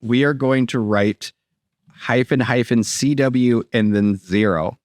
we are going to write --CW and then 0.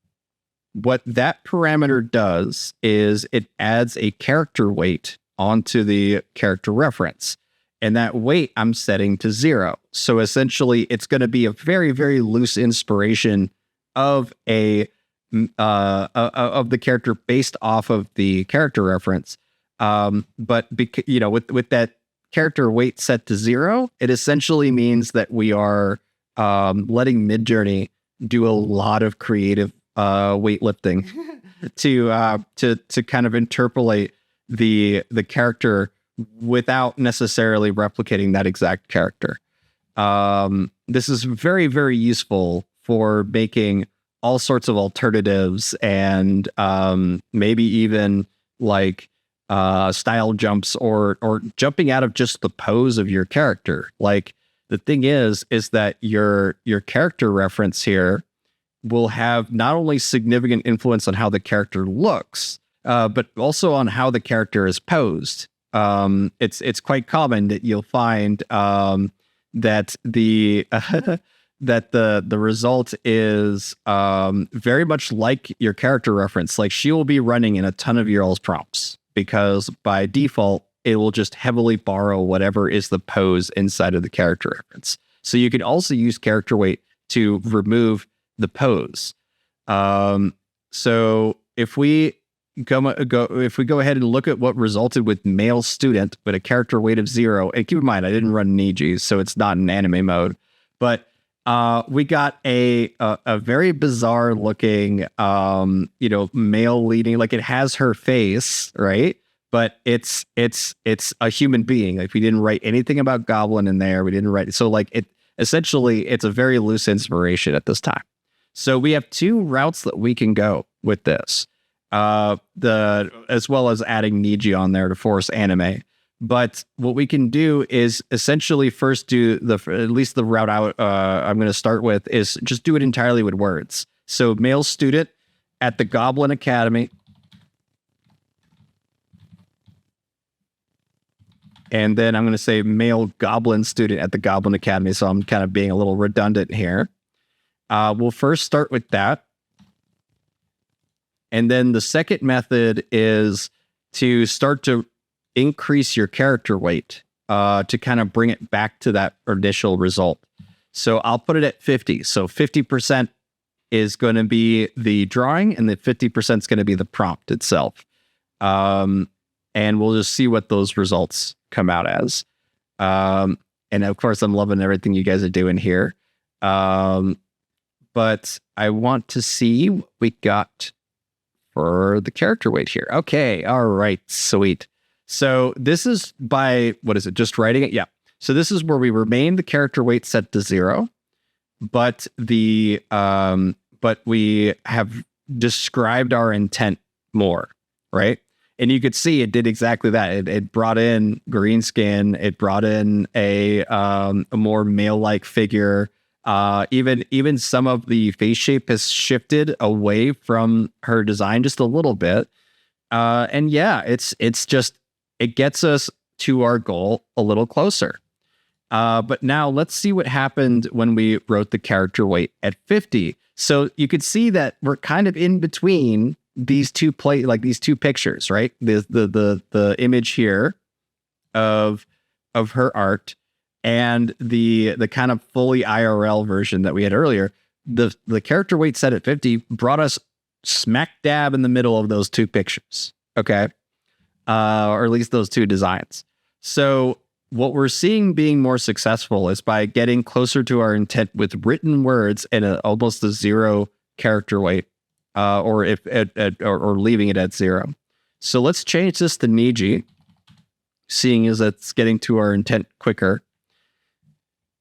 What that parameter does is it adds a character weight onto the character reference. And that weight I'm setting to 0. So essentially, it's going to be a very, very loose inspiration of of the character based off of the character reference. But with that character weight set to 0, it essentially means that we are letting Midjourney do a lot of creative weightlifting to kind of interpolate the character without necessarily replicating that exact character. This is very, very useful for making all sorts of alternatives and maybe even like style jumps or jumping out of just the pose of your character. Like the thing is that your character reference here will have not only significant influence on how the character looks, but also on how the character is posed. It's quite common that you'll find that the the result is very much like your character reference. Like she will be running in a ton of your all's prompts because by default it will just heavily borrow whatever is the pose inside of the character reference. So you can also use character weight to remove the pose. So if we go ahead and look at what resulted with male student with a character weight of 0, and keep in mind I didn't run Niji, so it's not in anime mode, but we got a very bizarre looking male leading, like it has her face, right? But it's a human being. Like we didn't write anything about Goblin in there. We didn't write, so like essentially it's a very loose inspiration at this time. So we have 2 routes that we can go with this. As well as adding Niji on there to force anime. But what we can do is essentially first do at least the route I'm going to start with is just do it entirely with words. So male student at the Goblin Academy. And then I'm going to say male Goblin student at the Goblin Academy. So I'm kind of being a little redundant here. We'll first start with that. And then the second method is to start to increase your character weight to kind of bring it back to that initial result. So I'll put it at 50. So 50% is going to be the drawing and the 50% is going to be the prompt itself. And we'll just see what those results come out as. And of course, I'm loving everything you guys are doing here. But I want to see what we got for the character weight here. Okay. All right. Sweet. So this is by, what is it? Just writing it. Yeah. So this is where we remain the character weight set to 0, but we have described our intent more, right? And you could see it did exactly that. It brought in green skin. It brought in a more male-like figure. Even some of the face shape has shifted away from her design just a little bit. And yeah, it's just, it gets us to our goal a little closer. But now let's see what happened when we wrote the character weight at 50. So you could see that we're kind of in between these two these two pictures, right? The image here of her art and the kind of fully IRL version that we had earlier. The character weight set at 50 brought us smack dab in the middle of those two pictures. Okay. Or at least those two designs. So what we're seeing being more successful is by getting closer to our intent with written words and almost a 0 character weight, or leaving it at 0. So let's change this to Niji, seeing as it's getting to our intent quicker.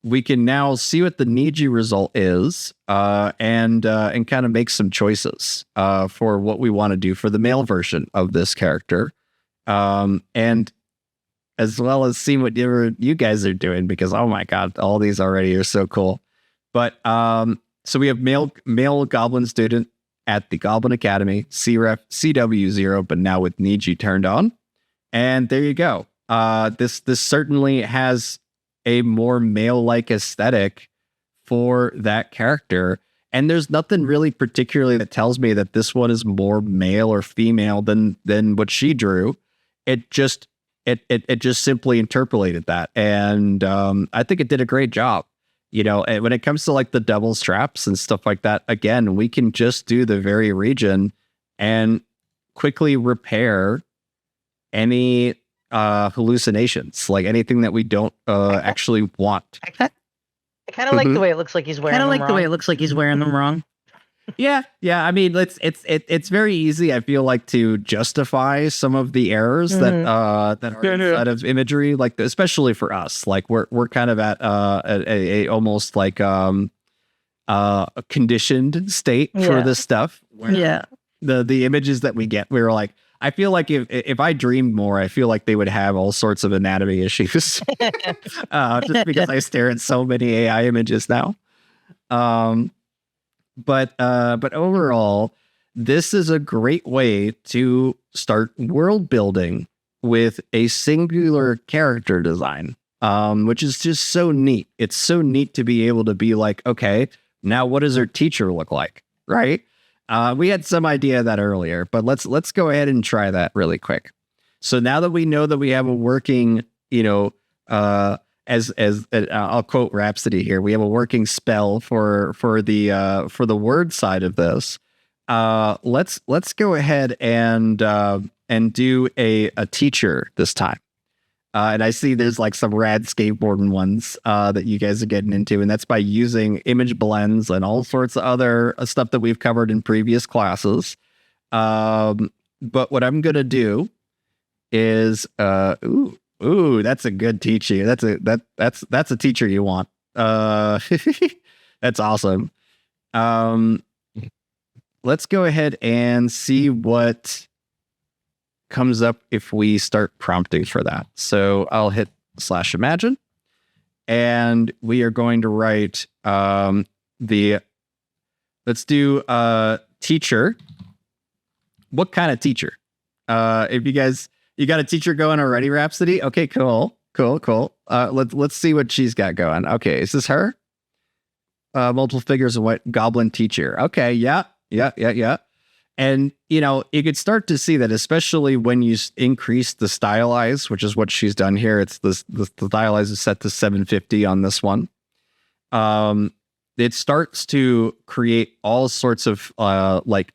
We can now see what the Niji result is, and kind of make some choices for what we want to do for the male version of this character, and as well as see what you guys are doing, because oh my god, all these already are so cool. But so we have male Goblin student at the Goblin Academy, CW0, but now with Niji turned on, and there you go. This certainly has a more male-like aesthetic for that character. And there's nothing really particularly that tells me that this one is more male or female than what she drew. It just simply interpolated that, and I think it did a great job. And when it comes to like the double straps and stuff like that, again, we can just do the very region and quickly repair any hallucinations, like anything that we don't actually want. I kind of like the way it looks like he's wearing them wrong. Yeah. I mean, it's very easy, I feel like, to justify some of the errors that are inside of imagery, like especially for us. Like we're kind of at a almost like a conditioned state for this stuff. Where the images that we get, we were like, I feel like if I dreamed more, I feel like they would have all sorts of anatomy issues, just because I stare at so many AI images now. But overall, this is a great way to start world building with a singular character design, which is just so neat. It's so neat to be able to be like, okay, now what does our teacher look like, right? We had some idea of that earlier, but let's go ahead and try that really quick. So now that we know that we have a working, as I'll quote Rhapsody here, we have a working spell for the word side of this. Let's go ahead and do a teacher this time. And I see there's like some rad skateboarding ones that you guys are getting into, and that's by using image blends and all sorts of other stuff that we've covered in previous classes. But what I'm gonna do is ooh, that's a good teacher. That's a teacher you want. That's awesome. Let's go ahead and see what comes up if we start prompting for that. So I'll hit /imagine, and we are going to write let's do teacher. What kind of teacher? If you got a teacher going already, Rhapsody? Okay, cool. Let's see what she's got going. Okay, is this her? Multiple figures of what Goblin teacher. Okay, yeah. And, you could start to see that, especially when you increase the stylize, which is what she's done here. It's the stylize is set to 750 on this one. It starts to create all sorts of,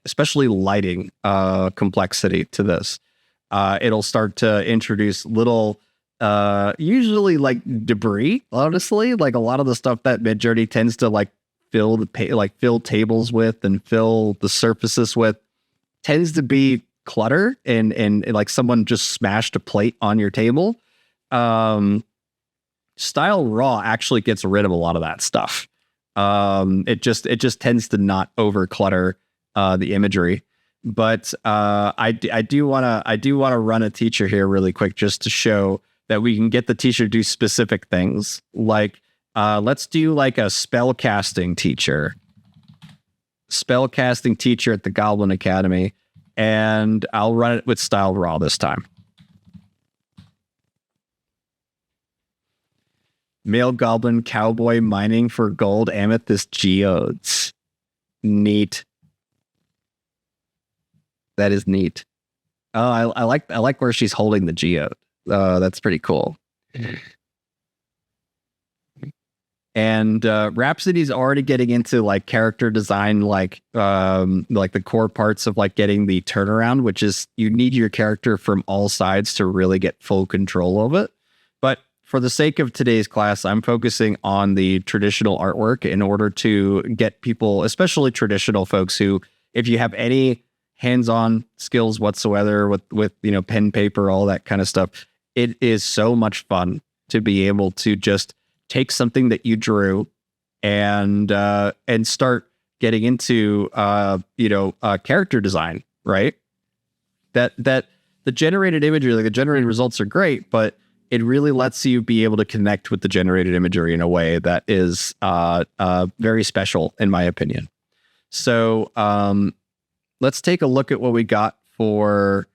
especially lighting complexity to this. It'll start to introduce little, usually like debris, honestly, like a lot of the stuff that Midjourney tends to like fill tables with and fill the surfaces with tends to be clutter and like someone just smashed a plate on your table. Style Raw actually gets rid of a lot of that stuff. It just tends to not over clutter the imagery. But I do want to run a teacher here really quick just to show that we can get the teacher to do specific things. Like let's do like a spellcasting teacher at the Goblin Academy, and I'll run it with Style Raw this time. Male Goblin Cowboy mining for gold amethyst geodes. Neat. That is neat. Oh, I like where she's holding the geode. That's pretty cool. And Rhapsody's already getting into like character design, like the core parts of like getting the turnaround, which is you need your character from all sides to really get full control of it. But for the sake of today's class, I'm focusing on the traditional artwork in order to get people, especially traditional folks who, if you have any hands-on skills whatsoever with pen, paper, all that kind of stuff, it is so much fun to be able to just take something that you drew and start getting into character design, right? That the generated imagery, like the generated results are great, but it really lets you be able to connect with the generated imagery in a way that is very special, in my opinion. So let's take a look at what we got for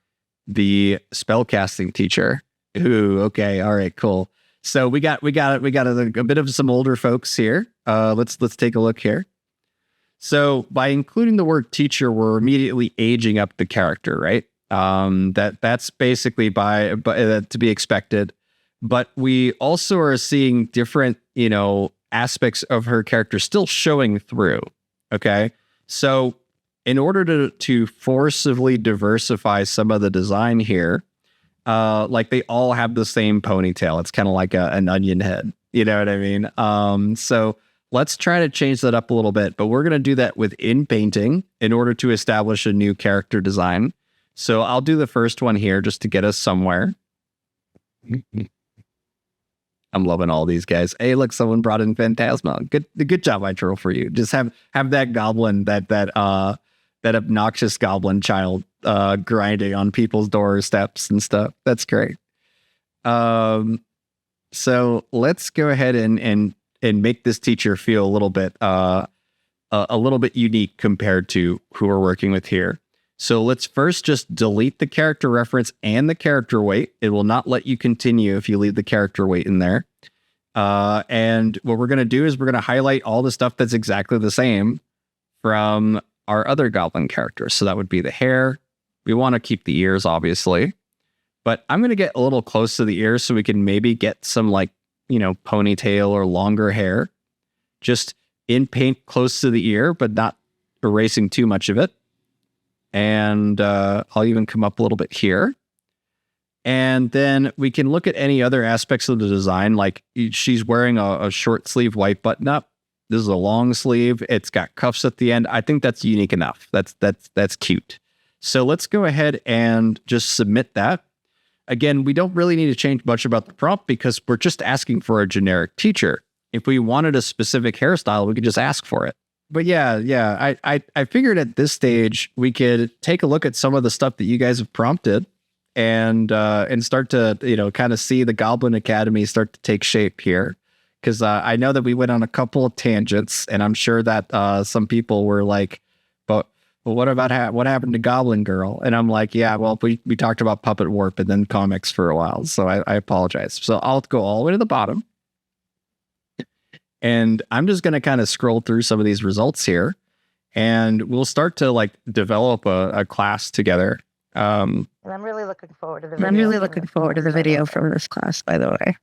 the spellcasting teacher. Ooh, okay, all right, cool. So we got a bit of some older folks here. Let's take a look here. So by including the word teacher, we're immediately aging up the character, right? That's basically by to be expected. But we also are seeing different, aspects of her character still showing through. Okay. So in order to forcibly diversify some of the design here, like they all have the same ponytail. It's kind of like an onion head. You know what I mean? So let's try to change that up a little bit, but we're going to do that within painting in order to establish a new character design. So I'll do the first one here just to get us somewhere. I'm loving all these guys. Hey, look, someone brought in Phantasma. Good job, I troll for you. Just have that goblin, that obnoxious goblin child grinding on people's doorsteps and stuff. That's great. So let's go ahead and make this teacher feel a little bit unique compared to who we're working with here. So let's first just delete the character reference and the character weight. It will not let you continue if you leave the character weight in there. And what we're going to do is we're going to highlight all the stuff that's exactly the same from our other goblin characters. So that would be the hair. We want to keep the ears, obviously. But I'm going to get a little close to the ears so we can maybe get some ponytail or longer hair. Just in paint close to the ear, but not erasing too much of it. And I'll even come up a little bit here. And then we can look at any other aspects of the design, like she's wearing a short sleeve white button up. This is a long sleeve. It's got cuffs at the end. I think that's unique enough. That's cute. So let's go ahead and just submit that. Again, we don't really need to change much about the prompt because we're just asking for a generic teacher. If we wanted a specific hairstyle, we could just ask for it. But yeah, I figured at this stage we could take a look at some of the stuff that you guys have prompted and start to kind of see the Goblin Academy start to take shape here. Because I know that we went on a couple of tangents, and I'm sure that some people were like, "But what about what happened to Goblin Girl?" And I'm like, "Yeah, well, we talked about Puppet Warp and then comics for a while, so I apologize." So I'll go all the way to the bottom. And I'm just going to kind of scroll through some of these results here, and we'll start to develop a class together. And I'm really looking forward to the video. From this class, by the way.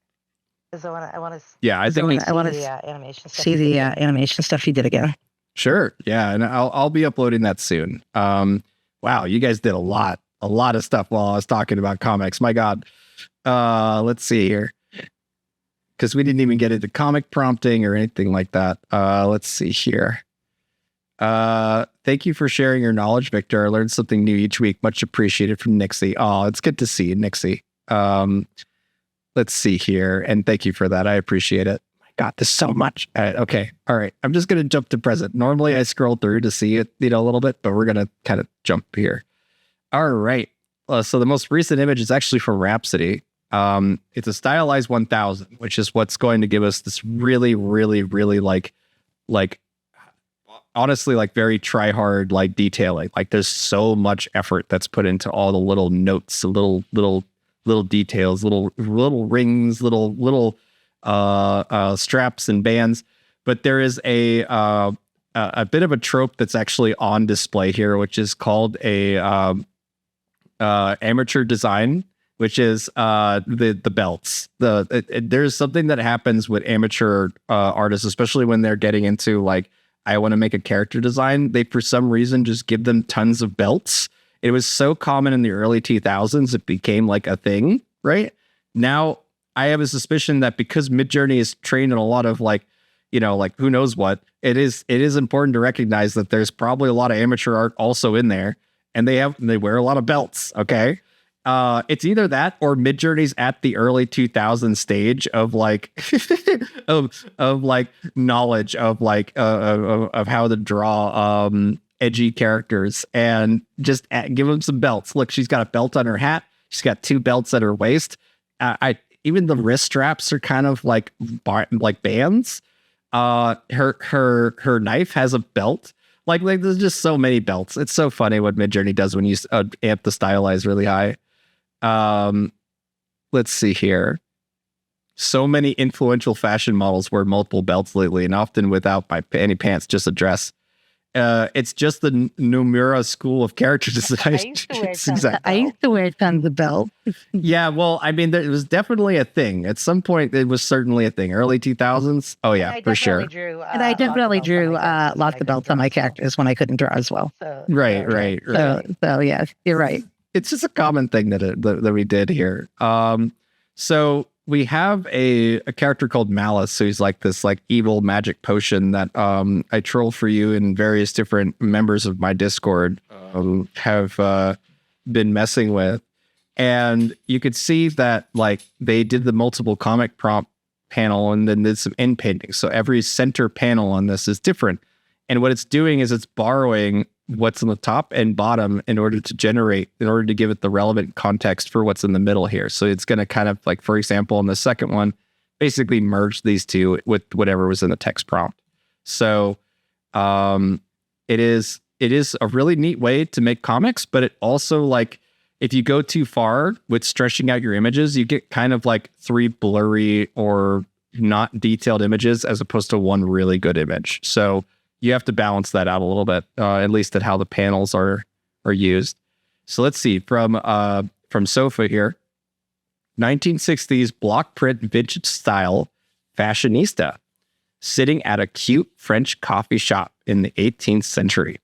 Because I want to. Yeah, I think I want to see the animation stuff. See the animation stuff you did again. Sure. Yeah, and I'll be uploading that soon. Wow, you guys did a lot of stuff while I was talking about comics. My God. Let's see here. Because we didn't even get into comic prompting or anything like that. Let's see here. Thank you for sharing your knowledge, Victor. I learned something new each week. Much appreciated from Nixie. Oh, it's good to see you, Nixie. Let's see here. And thank you for that. I appreciate it. My God, there's so much. Okay. All right. I'm just going to jump to present. Normally I scroll through to see it, a little bit, but we're going to kind of jump here. All right. So the most recent image is actually from Rhapsody. It's a stylized 1000, which is what's going to give us this really, really, really honestly, very try hard, detailing. There's so much effort that's put into all the little notes, little details, little rings, little straps and bands. But there is a bit of a trope that's actually on display here, which is called a amateur design, which is the belts. There's something that happens with amateur artists, especially when they're getting into I want to make a character design. They, for some reason, just give them tons of belts. It was so common in the early 2000s, it became a thing, right? Now, I have a suspicion that because Midjourney is trained in a lot of who knows what, it is important to recognize that there's probably a lot of amateur art also in there, and they wear a lot of belts, okay? It's either that or Midjourney's at the early 2000s stage of knowledge of how to draw edgy characters, and just give them some belts. Look, she's got a belt on her hat. She's got 2 belts at her waist. Even the wrist straps are kind of like bands. Her knife has a belt. There's just so many belts. It's so funny what Midjourney does when you amp the stylize really high. Let's see here. So many influential fashion models wear multiple belts lately, and often without any pants, just a dress. It's just the Nomura school of character design. I used to wear tons of belts. Yeah, well, I mean, it was definitely a thing. At some point, it was certainly a thing. Early 2000s. Oh, yeah, for sure. And I definitely drew lots of belts on my characters when I couldn't draw as well. Right. So yes, you're right. It's just a common thing that we did here. So we have a character called Malice. So he's like this like evil magic potion that I troll for you, and various different members of my Discord have been messing with. And you could see that like they did the multiple comic prompt panel and then did some end painting. So every center panel on this is different. And what it's doing is it's borrowing what's on the top and bottom in order to give it the relevant context for what's in the middle here. So it's going to kind of like, for example, in the second one, basically merge these two with whatever was in the text prompt. So it is a really neat way to make comics, but it also like, if you go too far with stretching out your images, you get kind of like 3 blurry or not detailed images as opposed to one really good image. So you have to balance that out a little bit, at least at how the panels are used. So let's see, from Sofa here, 1960s block print vintage style fashionista sitting at a cute French coffee shop in the 18th century.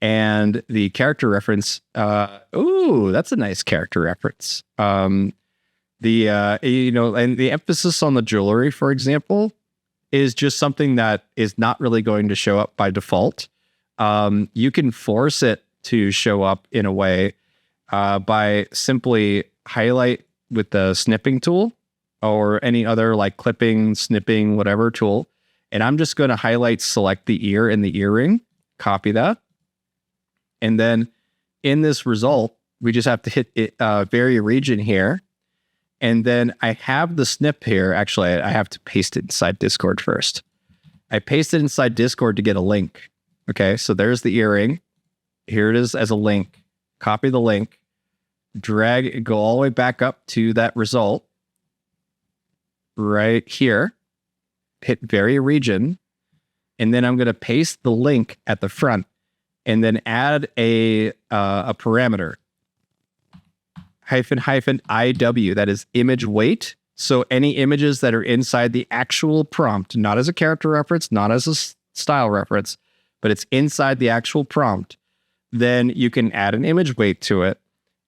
And the character reference, that's a nice character reference. And the emphasis on the jewelry, for example, is just something that is not really going to show up by default. You can force it to show up in a way by simply highlight with the snipping tool or any other like clipping, snipping, whatever tool. And I'm just going to highlight, select the ear and the earring, copy that. And then in this result, we just have to hit it, vary region here. And then I have the snip here. Actually, I have to paste it inside Discord first. I paste it inside Discord to get a link. Okay, so there's the earring. Here it is as a link. Copy the link. Drag it, go all the way back up to that result. Right here. Hit vary region. And then I'm going to paste the link at the front. And then add a parameter. --IW, that is image weight. So any images that are inside the actual prompt, not as a character reference, not as a style reference, but it's inside the actual prompt, then you can add an image weight to it.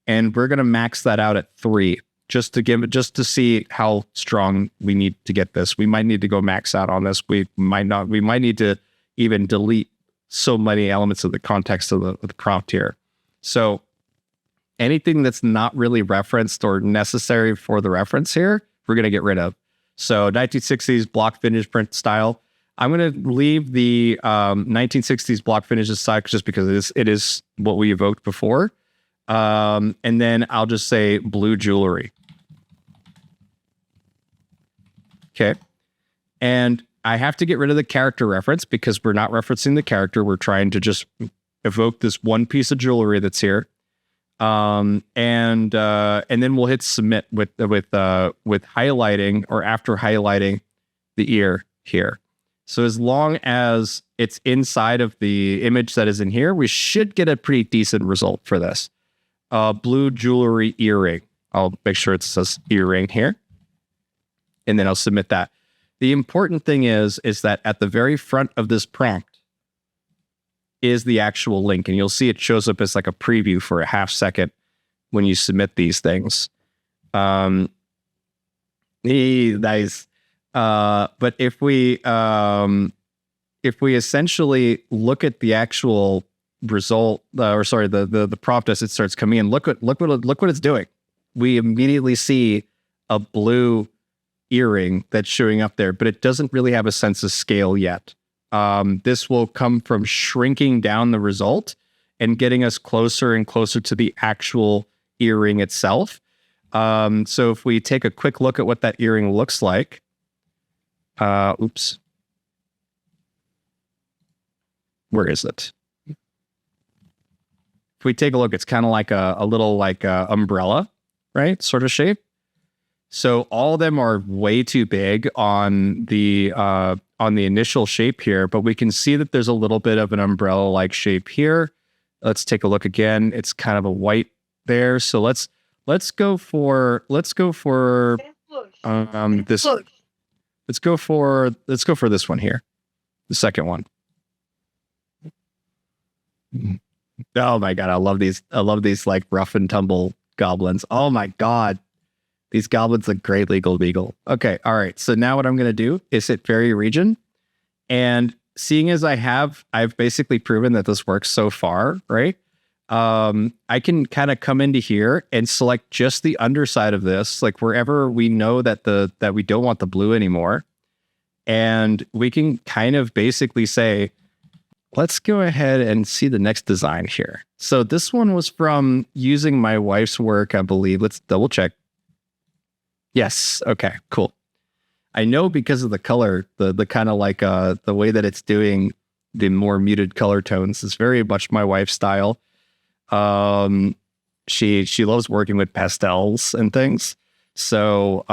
And we're going to max that out at 3, just to see how strong we need to get this. We might need to go max out on this. We might not. We might need to even delete so many elements of the context of the prompt here. So anything that's not really referenced or necessary for the reference here, we're going to get rid of. So 1960s block finish print style. I'm going to leave the 1960s block finish aside just because it is what we evoked before. And then I'll just say blue jewelry. Okay. And I have to get rid of the character reference because we're not referencing the character. We're trying to just evoke this one piece of jewelry that's here. And then we'll hit submit with highlighting or after highlighting the ear here. So as long as it's inside of the image that is in here, we should get a pretty decent result for this. Blue jewelry earring. I'll make sure it says earring here. And then I'll submit that. The important thing is that at the very front of this prompt is the actual link. And you'll see it shows up as like a preview for a half second when you submit these things. Nice. But if we essentially look at the actual result, the prompt as it starts coming in, look what it's doing. We immediately see a blue earring that's showing up there, but it doesn't really have a sense of scale yet. This will come from shrinking down the result and getting us closer and closer to the actual earring itself. So if we take a quick look at what that earring looks like, oops. Where is it? If we take a look, it's kind of like a little like umbrella, right? Sort of shape. So all of them are way too big on the initial shape here, but we can see that there's a little bit of an umbrella-like shape here. Let's take a look again. It's kind of a white there. So let's go for this. Let's go for this one here, the second one. Oh my god, I love these like rough and tumble goblins. Oh my god. These goblins look great, Legal Beagle. Okay, all right. So now what I'm going to do is hit Fairy Region. And seeing as I've basically proven that this works so far, right? I can kind of come into here and select just the underside of this, like wherever we know that we don't want the blue anymore. And we can kind of basically say, let's go ahead and see the next design here. So this one was from using my wife's work, I believe. Let's double check. Yes. Okay, cool. I know because of the color, the kind of like the way that it's doing the more muted color tones is very much my wife's style. She loves working with pastels and things. So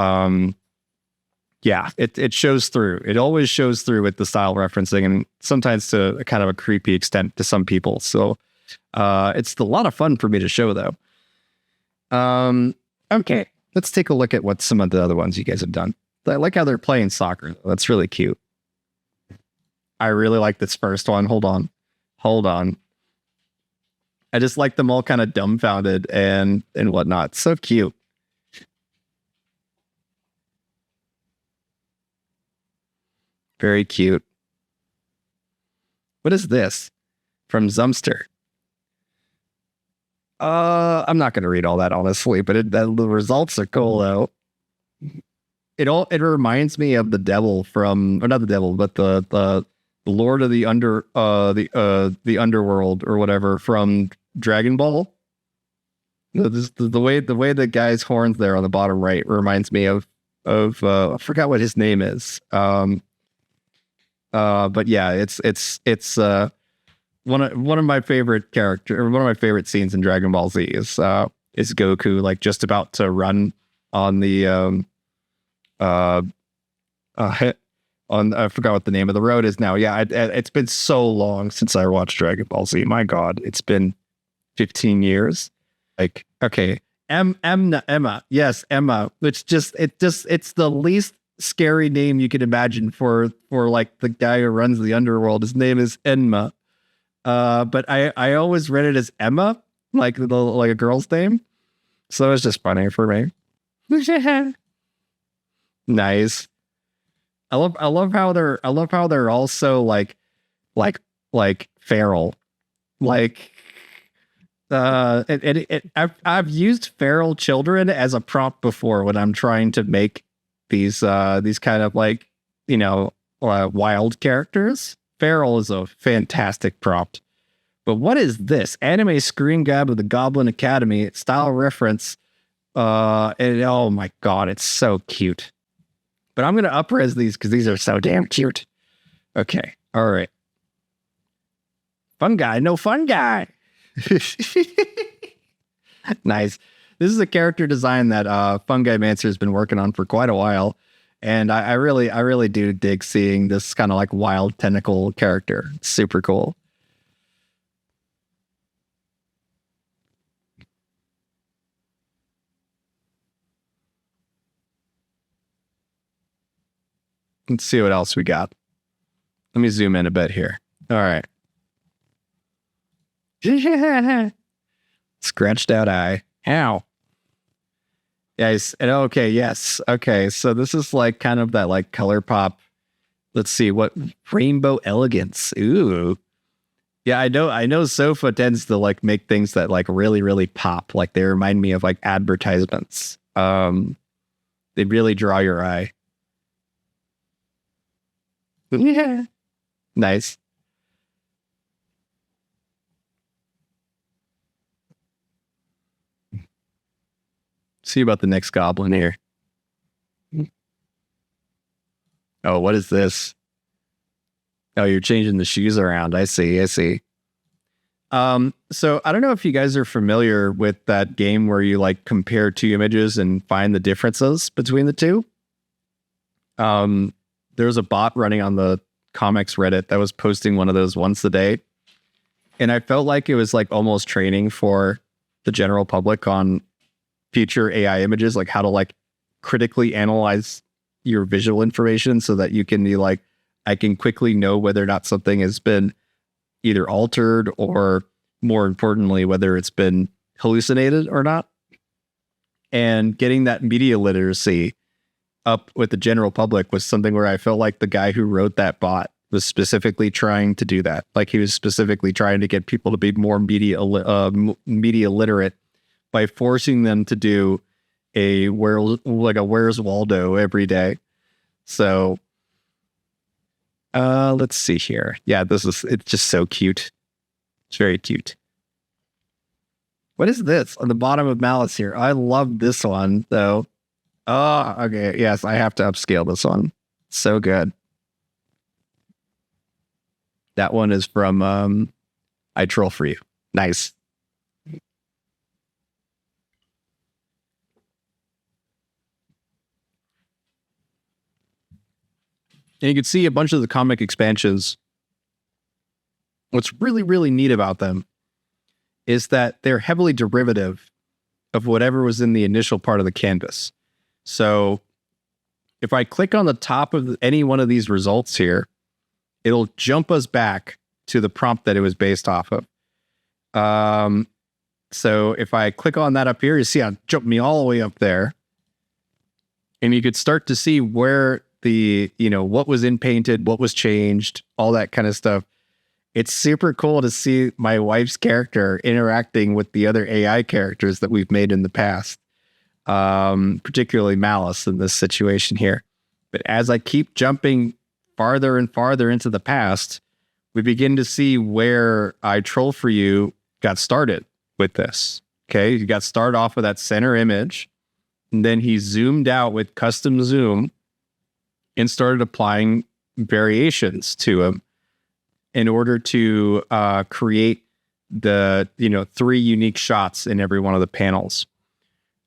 yeah, it shows through. It always shows through with the style referencing, and sometimes to a kind of a creepy extent to some people. So it's a lot of fun for me to show though. Okay. Let's take a look at what some of the other ones you guys have done. I like how they're playing soccer. That's really cute. I really like this first one. Hold on. I just like them all kind of dumbfounded and whatnot. So cute. Very cute. What is this? From Zumster. I'm not going to read all that, honestly, but the results are cool, though. It reminds me of the devil from, or not the devil, but the Lord of the Underworld or whatever from Dragon Ball. The way the guy's horns there on the bottom right reminds me of I forgot what his name is. But yeah, it's one of my favorite character, or one of my favorite scenes in Dragon Ball Z is Goku like just about to run on the on I forgot what the name of the road is now. Yeah, it's been so long since I watched Dragon Ball Z. My God, it's been 15 years. Like, okay, Emma. Yes, Emma. It's the least scary name you could imagine for like the guy who runs the underworld. His name is Enma. But I always read it as Emma, like a girl's name. So it's just funny for me. Nice. I love how they're also like feral. Like I've used feral children as a prompt before when I'm trying to make these kind of like, wild characters. Feral is a fantastic prompt. But what is this? Anime screen grab of the Goblin Academy style reference. And oh my God, it's so cute. But I'm going to up-res these because these are so damn cute. Okay. All right. Fun guy. No fun guy. Nice. This is a character design that Fungi Mancer has been working on for quite a while. And I really do dig seeing this kind of like wild tentacle character. It's super cool. Let's see what else we got. Let me zoom in a bit here. All right. Scratched out eye. Ow. Yes. And okay. Yes. Okay. So this is like kind of that like color pop. Let's see what rainbow elegance. Ooh. Yeah, I know Sofa tends to like make things that like really, really pop. Like they remind me of like advertisements. They really draw your eye. Yeah. Nice. See about the next goblin here. Oh, what is this? Oh, you're changing the shoes around. I see. So I don't know if you guys are familiar with that game where you like compare two images and find the differences between the two. There's a bot running on the comics Reddit that was posting one of those once a day. And I felt like it was like almost training for the general public on future AI images, like how to like critically analyze your visual information so that you can be like, I can quickly know whether or not something has been either altered or, more importantly, whether it's been hallucinated or not. And getting that media literacy up with the general public was something where I felt like the guy who wrote that bot was specifically trying to do that. Like he was specifically trying to get people to be more media literate by forcing them to do a Where's Waldo every day. So let's see here. Yeah, it's just so cute. It's very cute. What is this on the bottom of Malice here? I love this one though. Oh, okay. Yes, I have to upscale this one. So good. That one is from I Troll For You. Nice. And you can see a bunch of the comic expansions. What's really, really neat about them is that they're heavily derivative of whatever was in the initial part of the canvas. So if I click on the top of any one of these results here, it'll jump us back to the prompt that it was based off of. So if I click on that up here, you see I'll jump me all the way up there. And you could start to see where what was in painted, what was changed, all that kind of stuff. It's super cool to see my wife's character interacting with the other AI characters that we've made in the past, particularly Malice in this situation here. But as I keep jumping farther and farther into the past, we begin to see where I Troll For You got started with this. Okay, you got started off with that center image, and then he zoomed out with custom zoom and started applying variations to him in order to create the 3 unique shots in every one of the panels.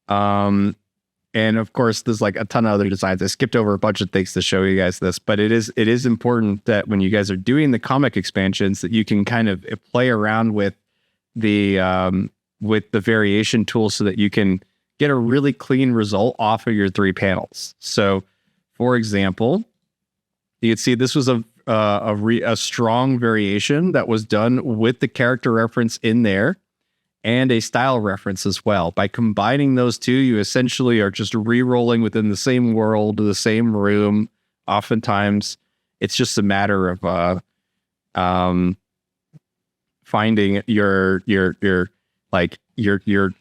And of course, there's like a ton of other designs. I skipped over a bunch of things to show you guys this, but it is important that when you guys are doing the comic expansions, that you can kind of play around with the variation tool so that you can get a really clean result off of your 3 panels. So, for example, you can see this was a strong variation that was done with the character reference in there and a style reference as well. By combining those two, you essentially are just re-rolling within the same world, the same room. Oftentimes, it's just a matter of finding your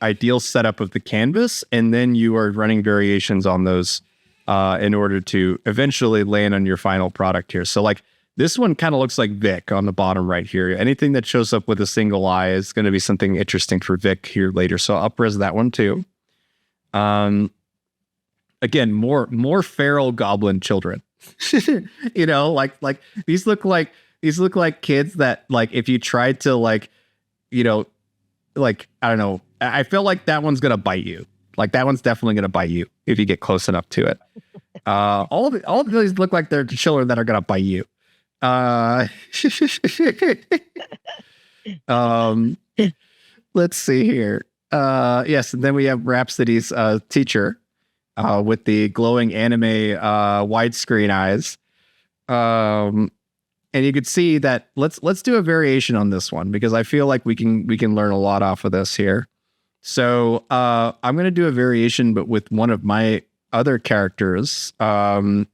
ideal setup of the canvas, and then you are running variations on those in order to eventually land on your final product here. So like this one kind of looks like Vic on the bottom right here. Anything that shows up with a single eye is going to be something interesting for Vic here later. So I'll up-res that one too. Again, more feral goblin children. Like these look like kids that like if you tried to like I don't know, I feel like that one's gonna bite you. Like that one's definitely gonna bite you if you get close enough to it. All of these look like they're children that are gonna bite you. Let's see here. Yes, and then we have Rhapsody's teacher with the glowing anime widescreen eyes. And you could see that let's do a variation on this one because I feel like we can learn a lot off of this here. So I'm going to do a variation, but with one of my other characters. I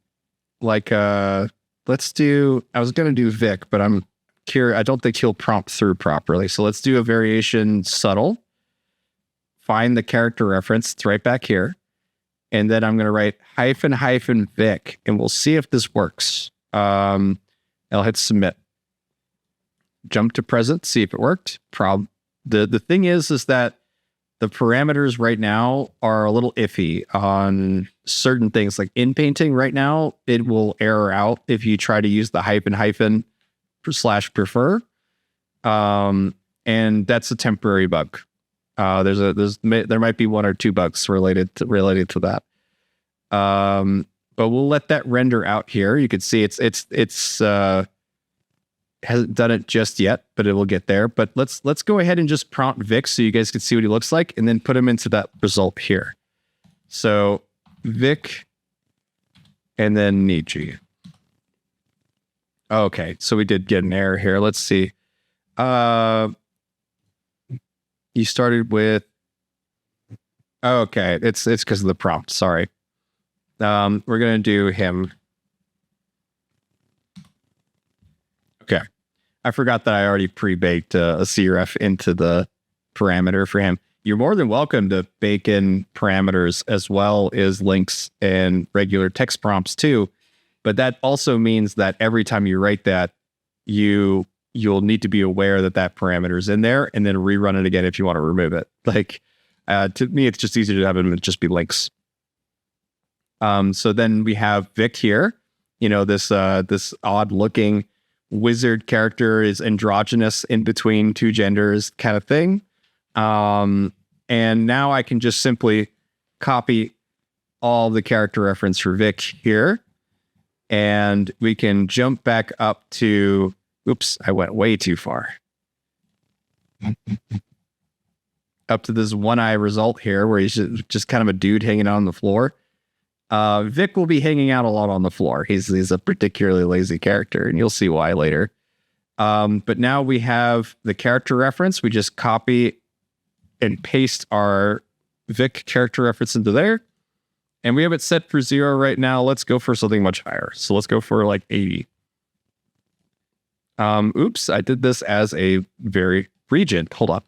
was going to do Vic, but I'm curious. I don't think he'll prompt through properly. So let's do a variation subtle. Find the character reference. It's right back here. And then I'm going to write -- Vic, and we'll see if this works. I'll hit submit. Jump to present, see if it worked. The thing is that the parameters right now are a little iffy on certain things. Like in painting right now, it will error out if you try to use the -- /prefer. and that's a temporary bug. There might be 1 or 2 bugs related to that. But we'll let that render out here. You can see it's hasn't done it just yet, but it will get there. But let's go ahead and just prompt Vic so you guys can see what he looks like, and then put him into that result here. So Vic, and then Niji. Okay, so we did get an error here. Let's see. You started with. Okay, it's because of the prompt. Sorry. We're gonna do him. Okay, I forgot that I already pre-baked a CRF into the parameter for him. You're more than welcome to bake in parameters as well as links and regular text prompts too. But that also means that every time you write that, you'll need to be aware that parameter is in there, and then rerun it again if you want to remove it. Like, to me, it's just easier to have them just be links. So then we have Vic here. You know, this odd looking wizard character is androgynous in between 2 genders kind of thing. And now I can just simply copy all the character reference for Vic here. And we can jump back up to, oops, I went way too far. Up to this one eye result here where he's just kind of a dude hanging out on the floor. Vic will be hanging out a lot on the floor. He's a particularly lazy character, and you'll see why later. But now we have the character reference. We just copy and paste our Vic character reference into there. And we have it set for 0 right now. Let's go for something much higher. So let's go for like 80. Oops, I did this as a very regent. Hold up.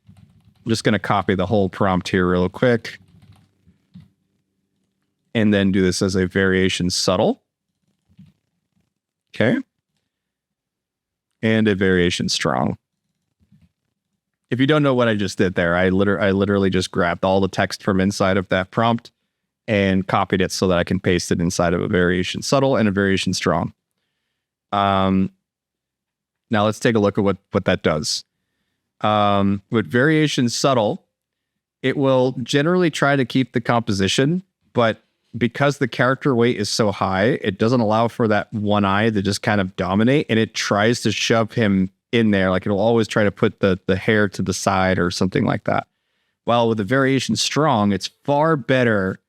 I'm just going to copy the whole prompt here real quick. And then do this as a variation subtle. Okay. And a variation strong. If you don't know what I just did there, I literally just grabbed all the text from inside of that prompt and copied it so that I can paste it inside of a variation subtle and a variation strong. Now let's take a look at what that does. With variation subtle, it will generally try to keep the composition, but because the character weight is so high, it doesn't allow for that one eye to just kind of dominate, and it tries to shove him in there. Like, it'll always try to put the hair to the side or something like that. While with the variation strong, it's far better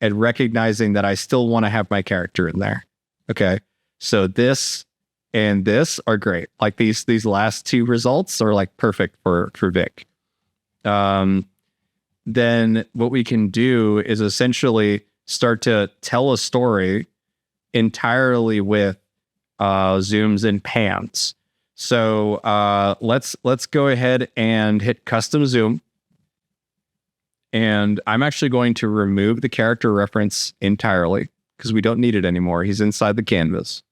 at recognizing that I still want to have my character in there. Okay. So this and this are great. Like these last 2 results are like perfect for Vic. Then what we can do is essentially start to tell a story entirely with zooms and pans. So let's go ahead and hit custom zoom. And I'm actually going to remove the character reference entirely because we don't need it anymore. He's inside the canvas.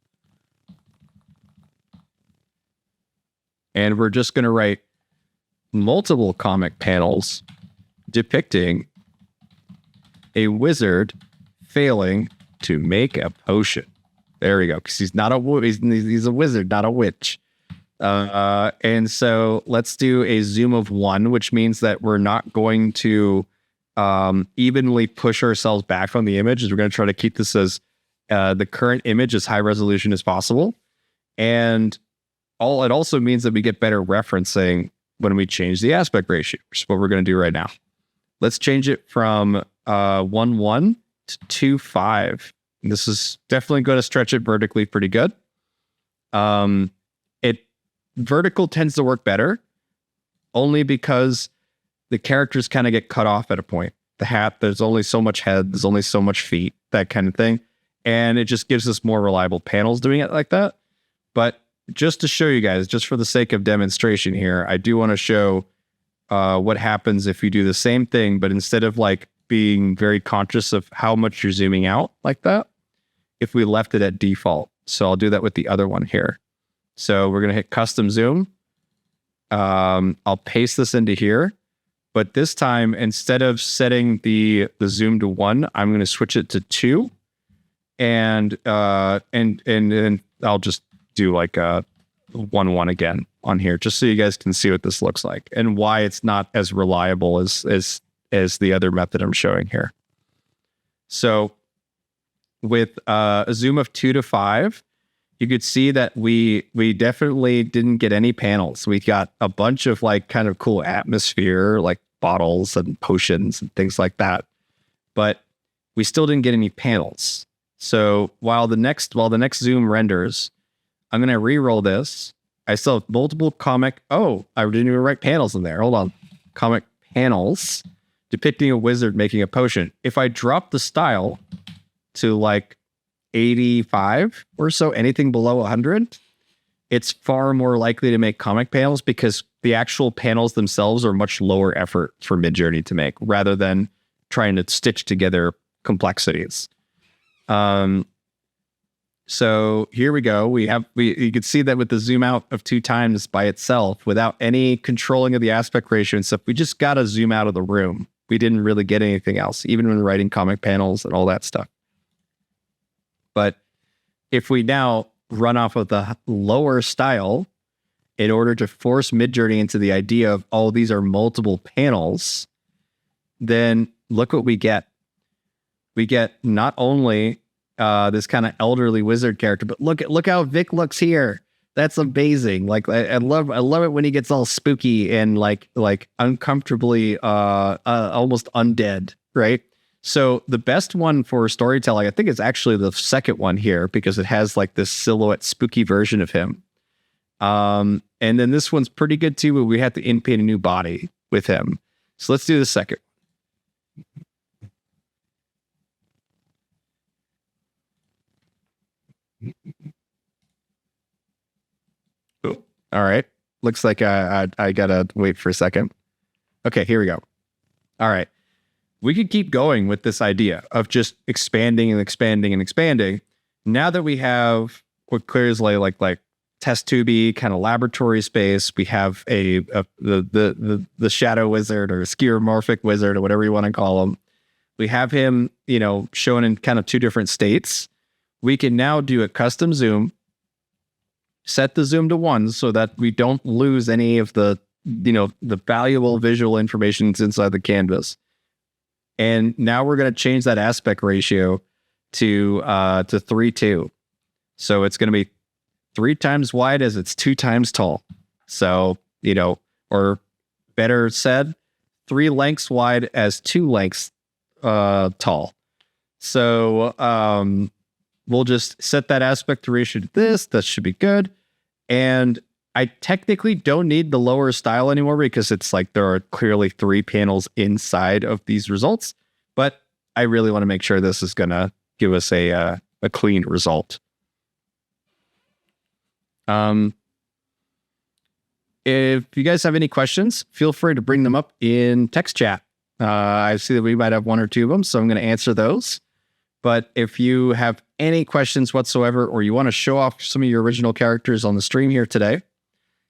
And we're just going to write multiple comic panels depicting a wizard failing to make a potion. There we go. Because he's not he's a wizard, not a witch. And so let's do a zoom of 1, which means that we're not going to evenly push ourselves back from the image. We're going to try to keep this as the current image as high resolution as possible. And it also means that we get better referencing when we change the aspect ratio, which is what we're going to do right now. Let's change it from 1:1 to 2:5. This is definitely going to stretch it vertically pretty good. Vertical tends to work better only because the characters kind of get cut off at a point. The hat, there's only so much head, there's only so much feet, that kind of thing. And it just gives us more reliable panels doing it like that. But just to show you guys, just for the sake of demonstration here, I do want to show what happens if you do the same thing, but instead of like being very conscious of how much you're zooming out like that, if we left it at default. So I'll do that with the other one here. So we're going to hit custom zoom. I'll paste this into here, but this time, instead of setting the zoom to 1, I'm going to switch it to 2. And I'll just do like 1 again on here, just so you guys can see what this looks like and why it's not as reliable as the other method I'm showing here. So with a zoom of 2 to 5, you could see that we definitely didn't get any panels. We got a bunch of like kind of cool atmosphere, like bottles and potions and things like that, but we still didn't get any panels. So while the next zoom renders, I'm going to re-roll this. I still have multiple comic. Oh, I didn't even write panels in there. Hold on. Comic panels depicting a wizard making a potion. If I drop the style to like 85 or so, anything below 100, it's far more likely to make comic panels because the actual panels themselves are much lower effort for Midjourney to make rather than trying to stitch together complexities. So here we go. You can see that with the zoom out of 2 times by itself, without any controlling of the aspect ratio and stuff, we just got to zoom out of the room. We didn't really get anything else, even when writing comic panels and all that stuff. But if we now run off of the lower style in order to force Midjourney into the idea of, oh, these are multiple panels, then look what we get. We get not only this kind of elderly wizard character, but look how Vic looks here. That's amazing. Like I love it when he gets all spooky and like uncomfortably almost undead, right? So the best one for storytelling, I think, is actually the second one here because it has like this silhouette spooky version of him. And then this one's pretty good too, but we have to in-paint a new body with him. So let's do the second. Cool. All right. Looks like I gotta wait for a second. Okay, here we go. All right. We could keep going with this idea of just expanding and expanding and expanding. Now that we have what clears like test tubey kind of laboratory space, we have the shadow wizard or skeuomorphic wizard or whatever you want to call him. We have him, shown in kind of 2 different states. We can now do a custom zoom, set the zoom to 1 so that we don't lose any of the valuable visual information that's inside the canvas. And now we're going to change that aspect ratio to 3:2. So it's going to be 3 times wide as it's 2 times tall. So, or better said, 3 lengths wide as 2 lengths tall. So we'll just set that aspect ratio to this. That should be good. And I technically don't need the lower style anymore because it's like there are clearly 3 panels inside of these results, but I really want to make sure this is going to give us a clean result. If you guys have any questions, feel free to bring them up in text chat. I see that we might have 1 or 2 of them, so I'm going to answer those. But if you have any questions whatsoever, or you want to show off some of your original characters on the stream here today,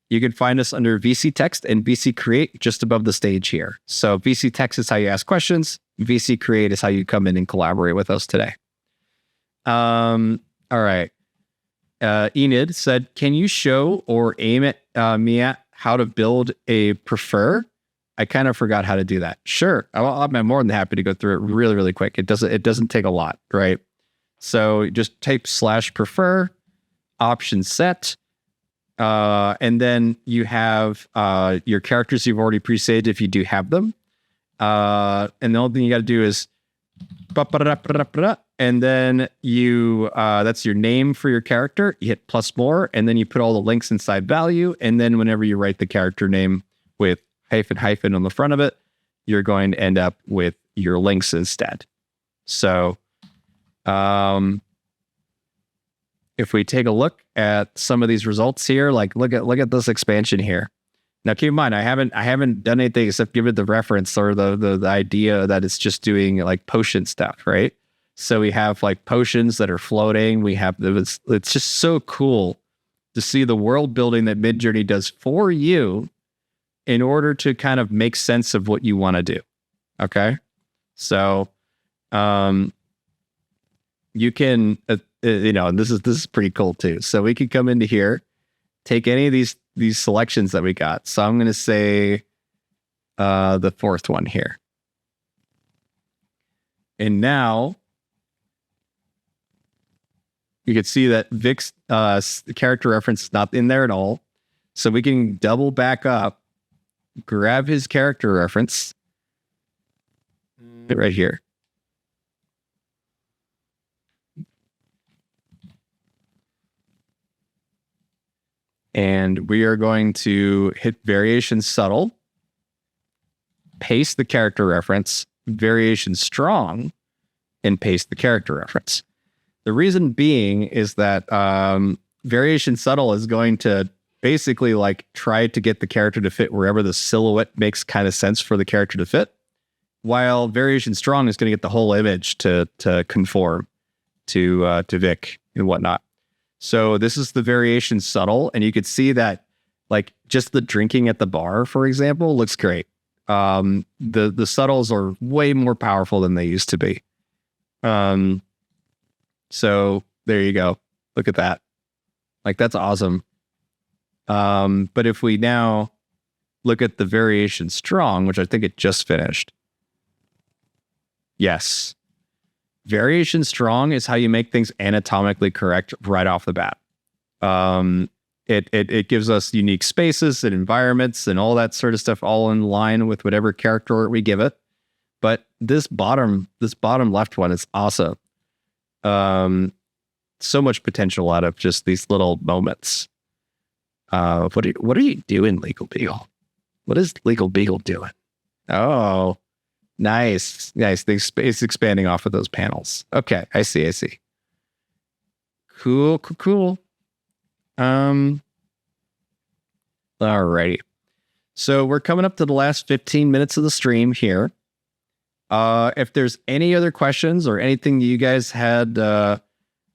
you can find us under VC Text and VC Create just above the stage here. So VC Text is how you ask questions. VC Create is how you come in and collaborate with us today. All right. Enid said, can you show or aim at me at how to build a prefer? I kind of forgot how to do that. Sure. I'm more than happy to go through it really, really quick. It doesn't take a lot, right? So just type /prefer, option set, and then you have your characters you've already pre-saved if you do have them. And the only thing you got to do is and then you that's your name for your character. You hit plus more, and then you put all the links inside value. And then whenever you write the character name with hyphen on the front of it, you're going to end up with your links instead. So if we take a look at some of these results here, like look at this expansion here. Now keep in mind, I haven't done anything except give it the reference or the idea that it's just doing like potion stuff, right? So we have like potions that are floating. It's just so cool to see the world building that Midjourney does for you in order to kind of make sense of what you want to do. Okay. So, you can, this is pretty cool too. So we can come into here take any of these selections that we got. So I'm going to say the fourth one here. And now you can see that Vic's character reference is not in there at all. So we can double back up, grab his character reference right here. And we are going to hit variation subtle, paste the character reference, variation strong, and paste the character reference. The reason being is that variation subtle is going to basically like try to get the character to fit wherever the silhouette makes kind of sense for the character to fit, while variation strong is going to get the whole image to conform to Vic and whatnot. So this is the variation subtle, and you could see that like just the drinking at the bar, for example, looks great. The subtles are way more powerful than they used to be. So there you go. Look at that. Like, that's awesome. But if we now look at the variation strong, which I think it just finished. Yes. Variation strong is how you make things anatomically correct right off the bat. It gives us unique spaces and environments and all that sort of stuff, all in line with whatever character art we give it. But this bottom left one is awesome. So much potential out of just these little moments. What are you doing, Legal Beagle? What is Legal Beagle doing? Oh, nice. It's expanding off of those panels. Okay, I see. Cool. Alrighty. So we're coming up to the last 15 minutes of the stream here. If there's any other questions or anything you guys had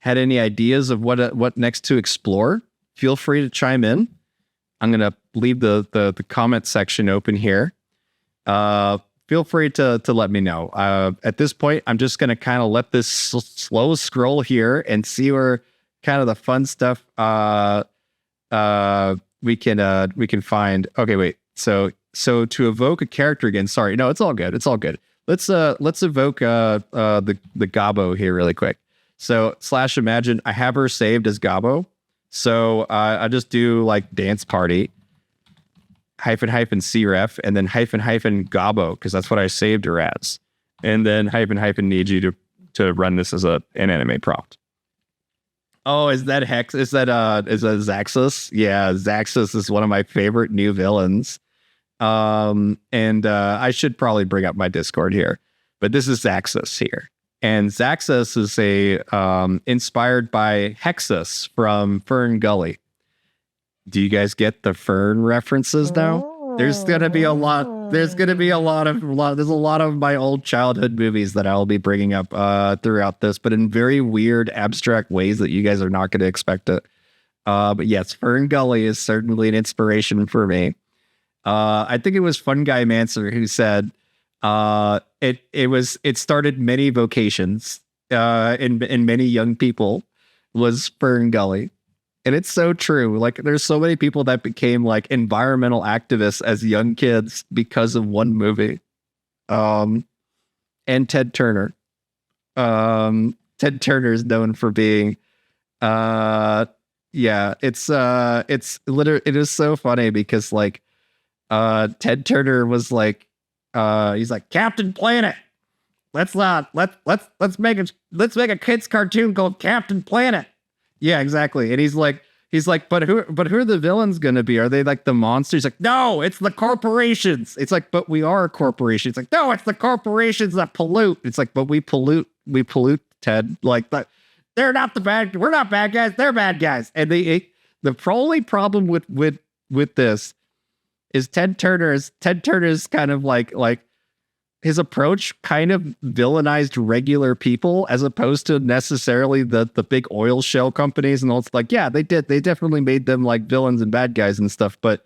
any ideas of what next to explore, feel free to chime in. I'm gonna leave the comment section open here. Feel free to let me know. At this point, I'm just gonna kind of let this slow scroll here and see where kind of the fun stuff we can find. Okay, wait. So to evoke a character again. Sorry, no, it's all good. Let's evoke the Gobbo here really quick. So /imagine, I have her saved as Gobbo. So I just do like dance party --cref and then -- Gobbo, because that's what I saved her as. And then -- need you to run this as an anime prompt. Oh, is that Hex? Is that Zaxxus? Yeah, Zaxxus is one of my favorite new villains. And I should probably bring up my Discord here, but this is Zaxxus here. And Zaxxus is inspired by Hexus from Fern Gully. Do you guys get the Fern references now? There's gonna be a lot. There's a lot of my old childhood movies that I'll be bringing up throughout this, but in very weird, abstract ways that you guys are not going to expect it. But yes, Fern Gully is certainly an inspiration for me. I think it was Fun Guy Manser who said it started many vocations in many young people was Fern Gully. And it's so true. Like, there's so many people that became like environmental activists as young kids because of one movie. And Ted Turner. Ted Turner is known for being it is so funny because like Ted Turner was like he's like, Captain Planet. Let's make a kids cartoon called Captain Planet. Yeah, exactly. And he's like, but who are the villains gonna be? Are they like the monsters? He's like, no, it's the corporations. It's like, but we are a corporation. It's like, no, it's the corporations that pollute. It's like, but we pollute, Ted. Like, they're not the bad. We're not bad guys. They're bad guys. And the only problem with this is Ted Turner's kind of like his approach kind of villainized regular people as opposed to necessarily the big oil shell companies. And it's like, yeah, they definitely made them like villains and bad guys and stuff. But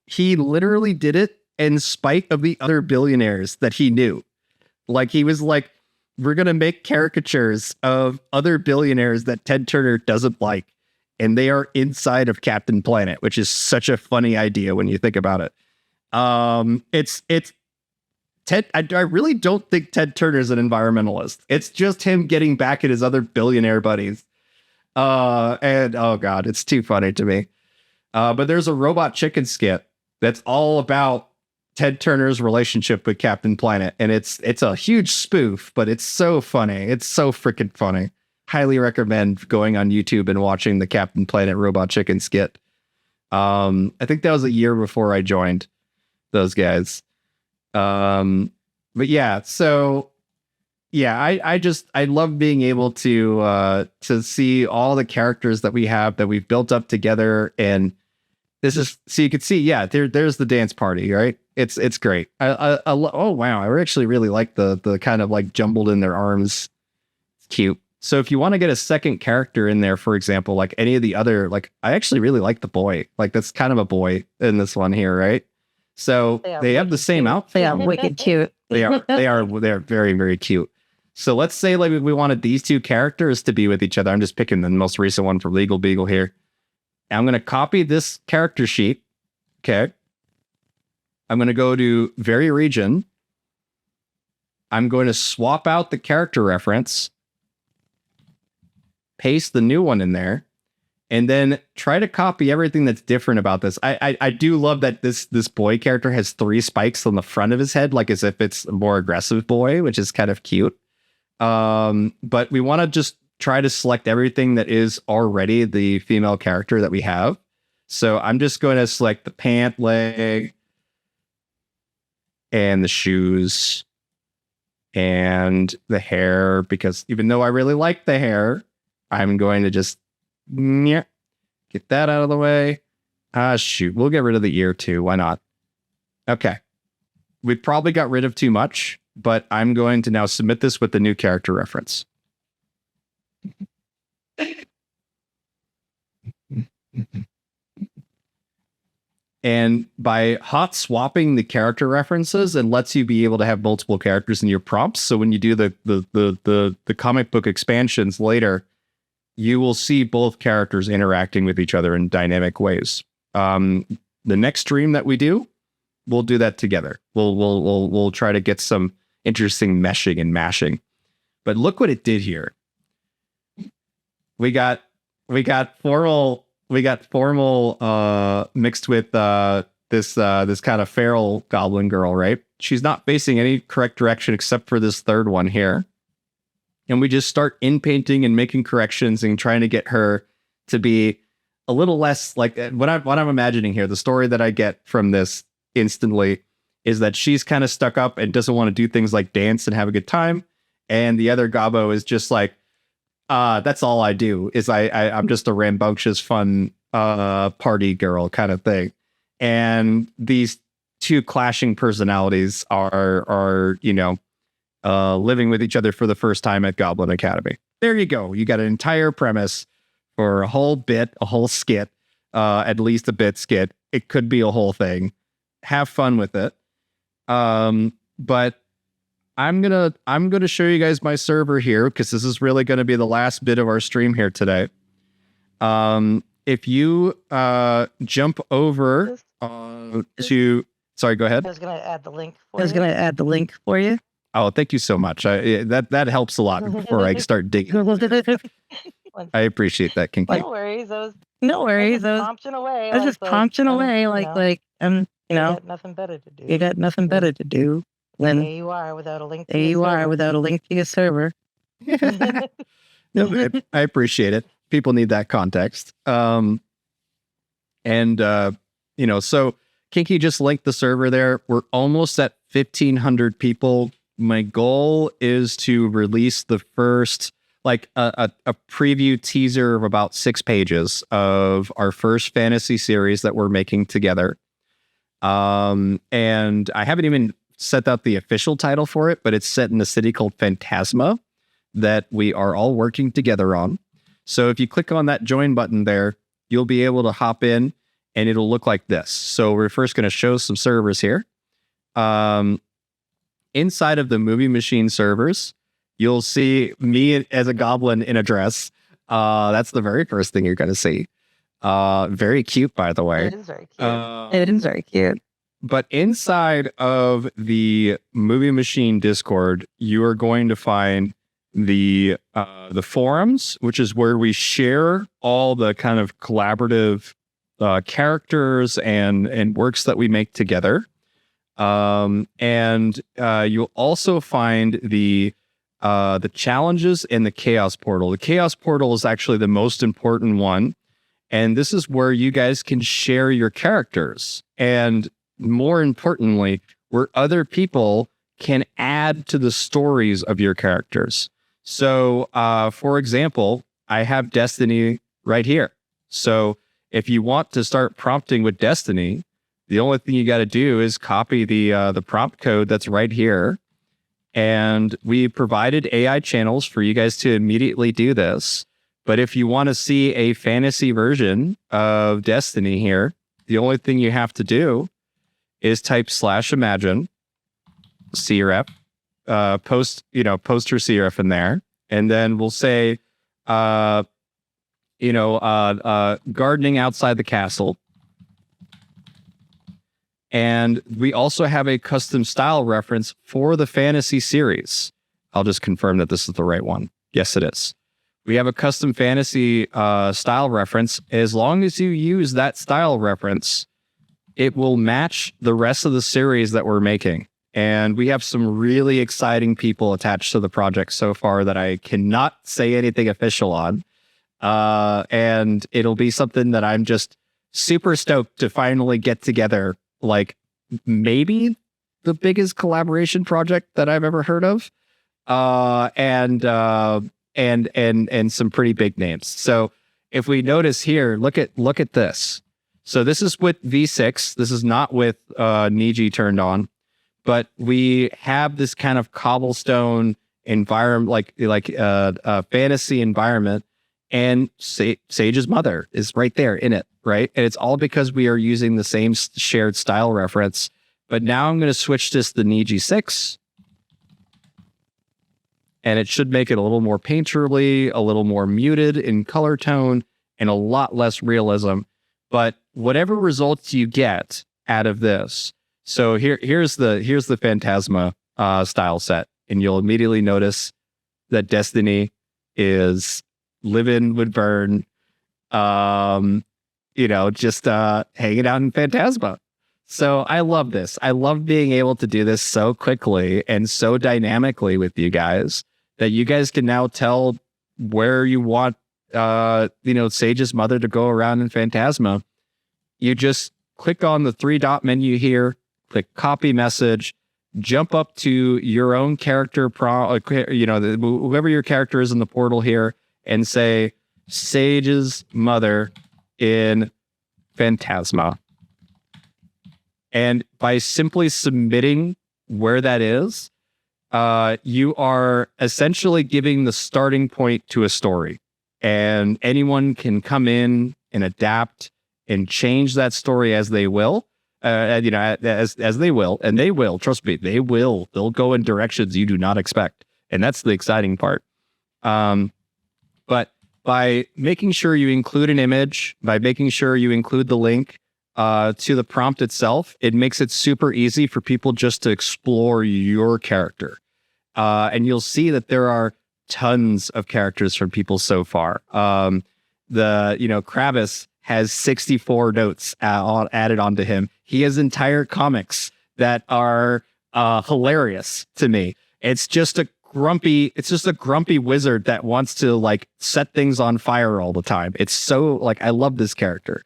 he literally did it in spite of the other billionaires that he knew. Like, he was like, we're going to make caricatures of other billionaires that Ted Turner doesn't like. and they are inside of Captain Planet, which is such a funny idea when you think about it. It's Ted. I really don't think Ted Turner is an environmentalist. It's just him getting back at his other billionaire buddies. And oh god, it's too funny to me. But there's a Robot Chicken skit that's all about Ted Turner's relationship with Captain Planet, and it's a huge spoof, but it's so funny. It's so freaking funny. Highly recommend going on YouTube and watching the Captain Planet Robot Chicken skit. I think that was a year before I joined those guys. But yeah, so yeah, I love being able to see all the characters that we have that we've built up together, and this is so you can see, yeah, there's the dance party, right? It's great. Oh wow, I actually really like the kind of like jumbled in their arms. It's cute. So if you want to get a second character in there, for example, like any of the other, like I actually really like the boy. Like that's kind of a boy in this one here, right? So they have the same outfit. They are wicked cute. They are very, very cute. So let's say like we wanted these two characters to be with each other. I'm just picking the most recent one from Legal Beagle here. And I'm going to copy this character sheet. Okay. I'm going to go to Vary Region. I'm going to swap out the character reference, paste the new one in there, and then try to copy everything that's different about this. I do love that this boy character has 3 spikes on the front of his head, like as if it's a more aggressive boy, which is kind of cute. But we want to just try to select everything that is already the female character that we have. So I'm just going to select the pant leg and the shoes and the hair, because even though I really like the hair, I'm going to just get that out of the way. Shoot, we'll get rid of the ear too. Why not? Okay. We probably got rid of too much, but I'm going to now submit this with the new character reference. And by hot swapping the character references, it lets you be able to have multiple characters in your prompts. So when you do the comic book expansions later, you will see both characters interacting with each other in dynamic ways. The next stream that we do, we'll do that together. We'll try to get some interesting meshing and mashing. But look what it did here. We got formal mixed with this kind of feral goblin girl, right? She's not facing any correct direction except for this third one here. And we just start in painting and making corrections and trying to get her to be a little less like what I'm imagining here. The story that I get from this instantly is that she's kind of stuck up and doesn't want to do things like dance and have a good time. And the other Gobbo is just like, that's all I do is I'm just a rambunctious, fun party girl kind of thing. And these two clashing personalities are living with each other for the first time at Goblin Academy. There you go. You got an entire premise for a whole bit, a whole skit, at least a bit skit. It could be a whole thing. Have fun with it. But I'm gonna show you guys my server here because this is really gonna be the last bit of our stream here today. If you jump over to, sorry, go ahead. I was gonna add the link for you. Oh, thank you so much. That helps a lot before I start digging. I appreciate that, Kinky. No worries. I was prompting away. I was just prompting away, like, you got nothing better to do. you got nothing better to do. There When you are without a link. there you are without a link to your server. No, I appreciate it. People need that context. So Kinky just linked the server there. We're almost at 1,500 people. My goal is to release the first, like a preview teaser of about 6 pages of our first fantasy series that we're making together. And I haven't even set out the official title for it, but it's set in a city called Phantasma that we are all working together on. So if you click on that join button there, you'll be able to hop in and it'll look like this. So we're first going to show some servers here. Inside of the Movie Machine servers, you'll see me as a goblin in a dress. That's the very first thing you're going to see. Very cute, by the way. It is very cute. It is very cute. But inside of the Movie Machine Discord, you are going to find the forums, which is where we share all the kind of collaborative characters and works that we make together. And you'll also find the challenges in the Chaos Portal. The Chaos Portal is actually the most important one. And this is where you guys can share your characters. And more importantly, where other people can add to the stories of your characters. So, for example, I have Destiny right here. So if you want to start prompting with Destiny, the only thing you got to do is copy the prompt code that's right here. And we provided AI channels for you guys to immediately do this. But if you want to see a fantasy version of Destiny here, the only thing you have to do is type /imagine cref, post your cref in there. And then we'll say, gardening outside the castle. And we also have a custom style reference for the fantasy series. I'll just confirm that this is the right one. Yes, it is. We have a custom fantasy style reference. As long as you use that style reference, it will match the rest of the series that we're making. And we have some really exciting people attached to the project so far that I cannot say anything official on. And it'll be something that I'm just super stoked to finally get together. Like maybe the biggest collaboration project that I've ever heard of. And some pretty big names. So if we notice here, look at this. So this is with V6. This is not with Niji turned on, but we have this kind of cobblestone environment, like a fantasy environment, and Sage's mother is right there in it, right? And it's all because we are using the same shared style reference. But now I'm going to switch this to Niji 6. And it should make it a little more painterly, a little more muted in color tone, and a lot less realism. But whatever results you get out of this, so here's the Phantasma style set, and you'll immediately notice that Destiny is living with Vern, just hanging out in Phantasma. So I love this. I love being able to do this so quickly and so dynamically with you guys, that you guys can now tell where you want, Sage's mother to go around in Phantasma. You just click on the 3-dot menu here, click copy message, jump up to your own character, whoever your character is in the portal here, and say Sage's mother in Phantasma. And by simply submitting where that is, you are essentially giving the starting point to a story, and anyone can come in and adapt and change that story as they will, as they will, and they will, trust me, they'll go in directions you do not expect. And that's the exciting part. But by making sure you include an image, by making sure you include the link to the prompt itself, it makes it super easy for people just to explore your character. And you'll see that there are tons of characters from people so far. Kravis has 64 notes added onto him. He has entire comics that are hilarious to me. It's just a grumpy wizard that wants to set things on fire all the time. It's so I love this character.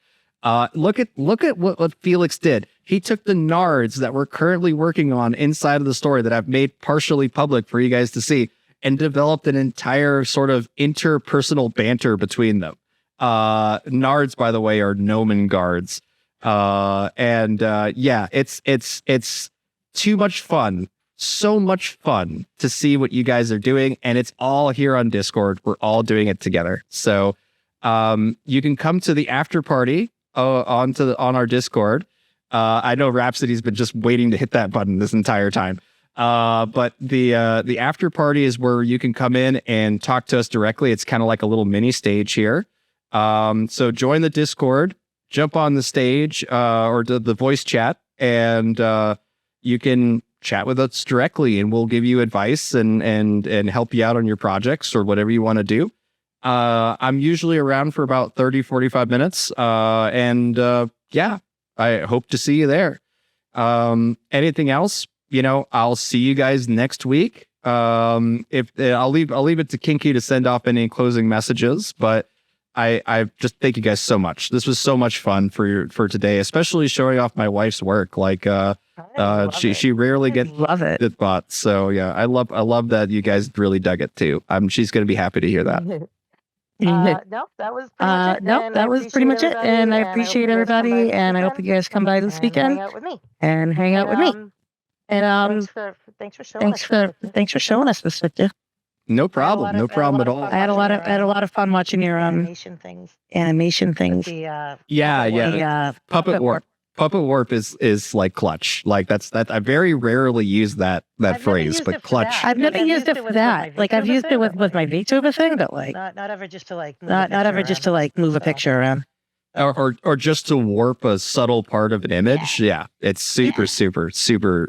Look at what Felix did. He took the nards that we're currently working on inside of the story that I've made partially public for you guys to see, and developed an entire sort of interpersonal banter between them. Nards, by the way, are gnomon guards. It's too much fun. So much fun to see what you guys are doing, and it's all here on Discord. We're all doing it together. So you can come to the after party on our Discord. I know Rhapsody's been just waiting to hit that button this entire time. But the after party is where you can come in and talk to us directly. It's kind of like a little mini stage here. So join the Discord, jump on the stage or the voice chat, and you can chat with us directly, and we'll give you advice and help you out on your projects or whatever you want to do. I'm usually around for about 30-45 minutes. Yeah, I hope to see you there. Anything else? I'll see you guys next week. If I'll leave it to Kinky to send off any closing messages, but I just thank you guys so much. This was so much fun for today, especially showing off my wife's work. Like she rarely gets it bought. So yeah, I love that you guys really dug it too. She's gonna be happy to hear that. Nope, that was pretty much it. Nope, that was pretty much it. And I appreciate everybody. And I hope you guys come by this weekend and hang out with me. And thanks for showing us this. No problem. No problem at all. I had a lot of fun watching your animation things. Yeah. Puppet Warp. Puppet Warp is like clutch. Like that's I very rarely use that phrase, but clutch. I've never used it for that. Like I've used it with my VTuber thing, but like not ever just to like move a picture around. Or just to warp a subtle part of an image. Yeah, it's super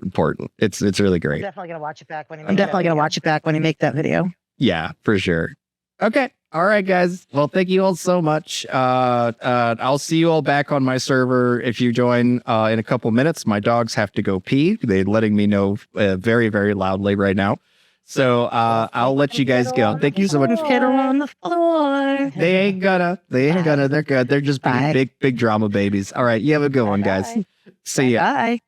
important. It's really great. I'm definitely gonna watch it back when you make that video. Yeah, for sure. Okay. All right, guys. Well, thank you all so much. I'll see you all back on my server if you join in a couple minutes. My dogs have to go pee. They're letting me know very, very loudly right now. So I'll let you guys go. Thank you so much. Hit her on the floor. They ain't gonna. They're good. They're just being big drama babies. All right. You have a good one, guys. See ya. Bye.